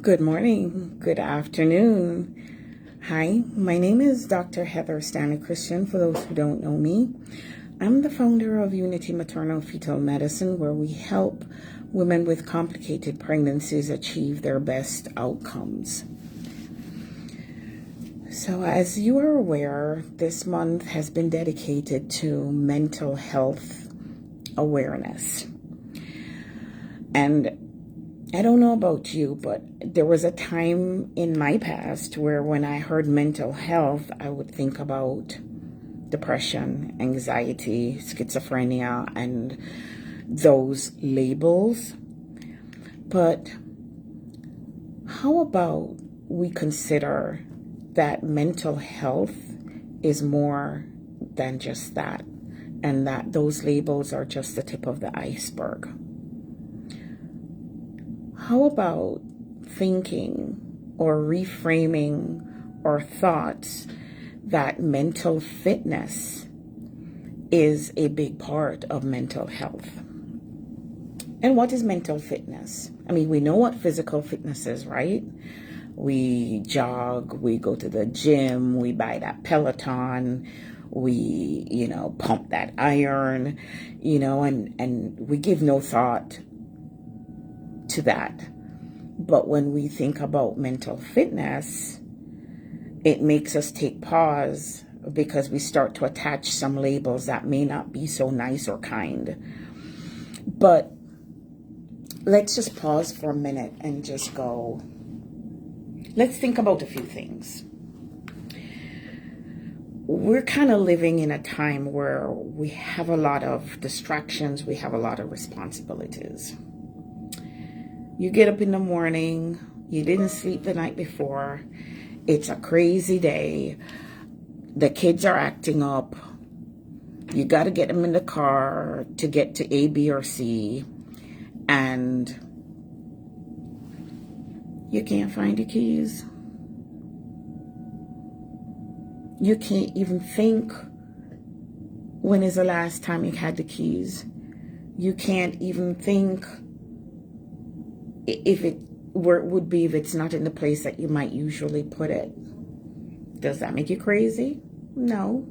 Good morning, good afternoon. Hi, my name is Dr. Heather Stanley-Christian, for those who don't know me. I'm the founder of Unity Maternal Fetal Medicine, where we help women with complicated pregnancies achieve their best outcomes. So as you are aware, this month has been dedicated to mental health awareness. And I don't know about you, but there was a time in my past where when I heard mental health, I would think about depression, anxiety, schizophrenia, and those labels. But how about we consider that mental health is more than just that, and that those labels are just the tip of the iceberg? How about thinking or reframing our thoughts that mental fitness is a big part of mental health? And what is mental fitness? I mean, we know what physical fitness is, right? We jog, we go to the gym, we buy that Peloton, we, pump that iron, and we give no thought to that. But when we think about mental fitness, it makes us take pause because we start to attach some labels that may not be so nice or kind. But let's just pause for a minute and just go, let's think about a few things. We're kind of living in a time where we have a lot of distractions, we have a lot of responsibilities. You get up in the morning, you didn't sleep the night before, it's a crazy day, the kids are acting up, you got to get them in the car to get to A, B, or C, and you can't find your keys. You can't even think when is the last time you had the keys. You can't even think where it would be if it's not in the place that you might usually put it. Does that make you crazy? No.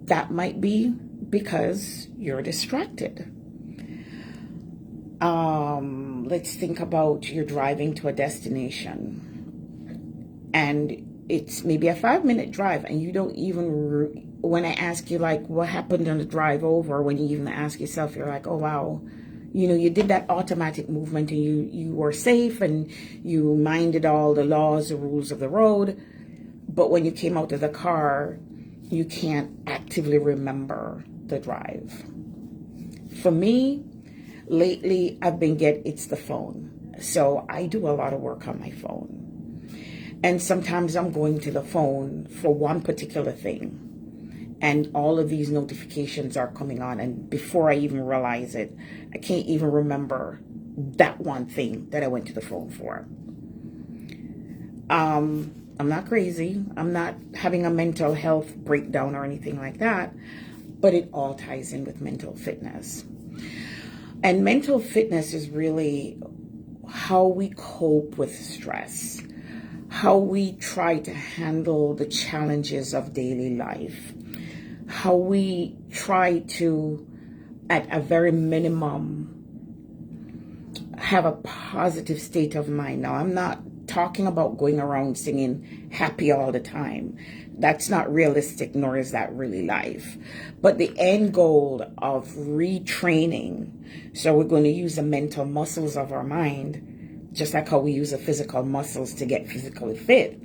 That might be because you're distracted. Let's think about you're driving to a destination and it's maybe a 5-minute drive and you don't even, when I ask you like what happened on the drive over, when you even ask yourself, you're like, oh wow, you did that automatic movement and you were safe and you minded all the laws, the rules of the road. But when you came out of the car, you can't actively remember the drive. For me, lately, it's the phone. So I do a lot of work on my phone. And sometimes I'm going to the phone for one particular thing. And all of these notifications are coming on. And before I even realize it, I can't even remember that one thing that I went to the phone for. I'm not crazy. I'm not having a mental health breakdown or anything like that. But it all ties in with mental fitness. And mental fitness is really how we cope with stress, how we try to handle the challenges of daily life, how we try to, at a very minimum, have a positive state of mind. Now, I'm not talking about going around singing happy all the time. That's not realistic, nor is that really life. But the end goal of retraining, so we're going to use the mental muscles of our mind, just like how we use the physical muscles to get physically fit.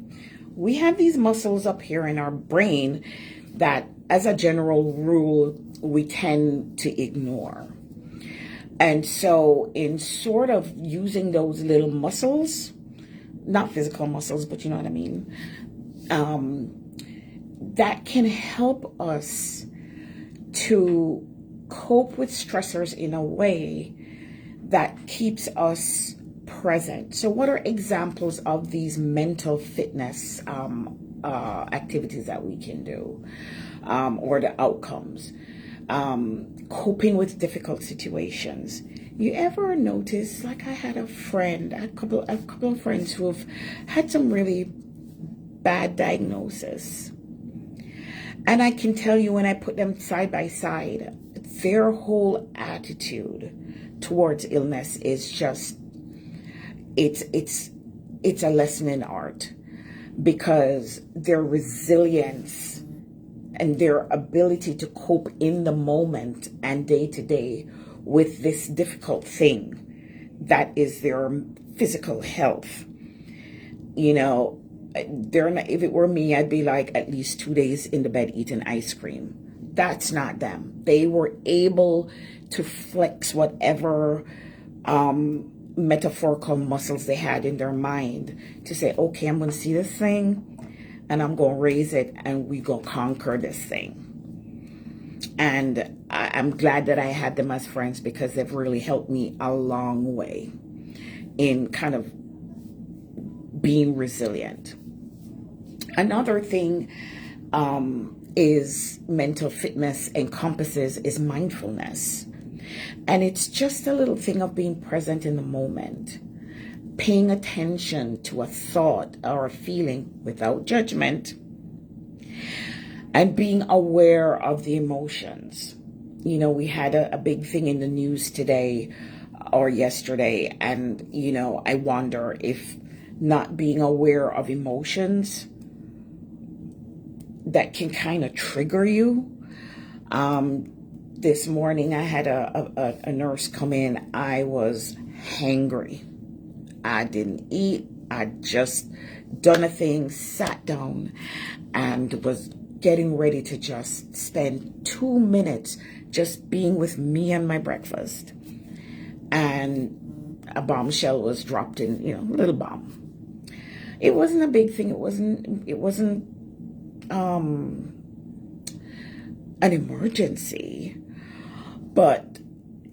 We have these muscles up here in our brain that, as a general rule, we tend to ignore. And so in sort of using those little muscles, not physical muscles, but you know what I mean, that can help us to cope with stressors in a way that keeps us present. So what are examples of these mental fitness activities that we can do, or the outcomes? Coping with difficult situations, You ever notice, like I had a couple of friends who have had some really bad diagnosis. And I can tell you, when I put them side by side, their whole attitude towards illness is just, it's a lesson in art, because their resilience and their ability to cope in the moment and day to day with this difficult thing that is their physical health. You know, they're not, if it were me, I'd be like at least 2 days in the bed eating ice cream. That's not them. They were able to flex whatever metaphorical muscles they had in their mind to say, okay, I'm going to see this thing and I'm going to raise it and we're going to conquer this thing. And I'm glad that I had them as friends, because they've really helped me a long way in kind of being resilient. Another thing is mental fitness encompasses is mindfulness. And it's just a little thing of being present in the moment, paying attention to a thought or a feeling without judgment, and being aware of the emotions. You know, we had a big thing in the news today or yesterday, and, you know, I wonder if not being aware of emotions that can kind of trigger you. This morning I had a nurse come in. I was hangry. I didn't eat. I just done a thing, sat down, and was getting ready to just spend 2 minutes just being with me and my breakfast. And a bombshell was dropped in, you know, a little bomb. It wasn't a big thing. It wasn't an emergency. But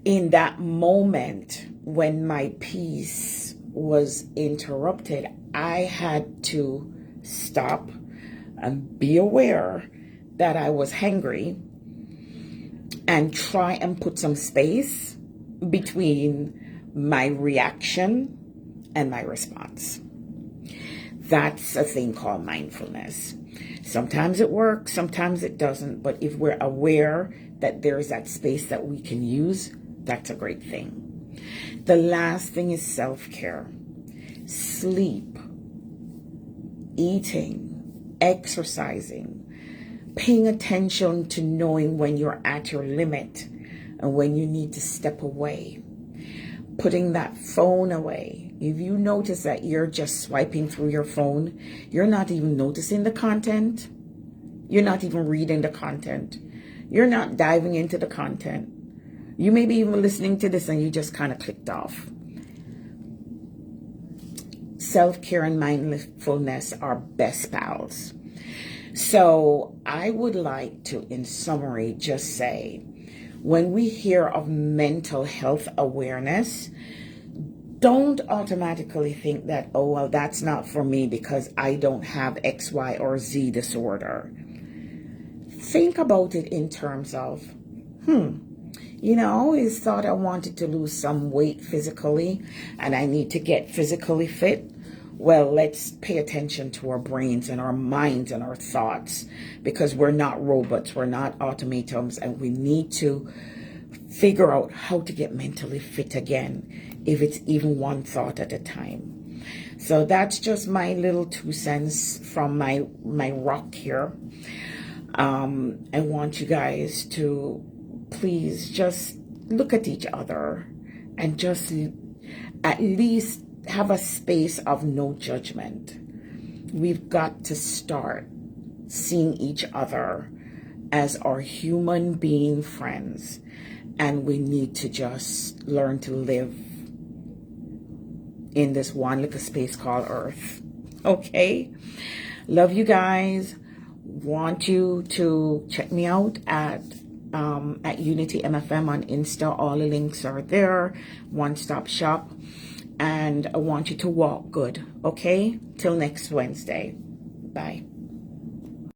in that moment when my peace was interrupted, I had to stop and be aware that I was hangry and try and put some space between my reaction and my response. That's a thing called mindfulness. Sometimes it works, sometimes it doesn't, but if we're aware that there's that space that we can use, that's a great thing. The last thing is self-care. Sleep, eating, exercising, paying attention to knowing when you're at your limit and when you need to step away. Putting that phone away. If you notice that you're just swiping through your phone, you're not even noticing the content. You're not even reading the content. You're not diving into the content. You may be even listening to this and you just kind of clicked off. Self-care and mindfulness are best pals. So I would like to, in summary, just say, when we hear of mental health awareness, don't automatically think that, oh, well, that's not for me because I don't have X, Y, or Z disorder. Think about it in terms of, you know, I always thought I wanted to lose some weight physically and I need to get physically fit. Well, let's pay attention to our brains and our minds and our thoughts, because we're not robots, we're not automatons, and we need to figure out how to get mentally fit again, if it's even one thought at a time. So that's just my little 2 cents from my rock here. I want you guys to please just look at each other and just at least have a space of no judgment. We've got to start seeing each other as our human being friends, and we need to just learn to live in this one little space called Earth. Okay? Love you guys. Want you to check me out at Unity MFM on Insta. All the links are there. One-stop shop. And I want you to walk good. Okay? Till next Wednesday. Bye.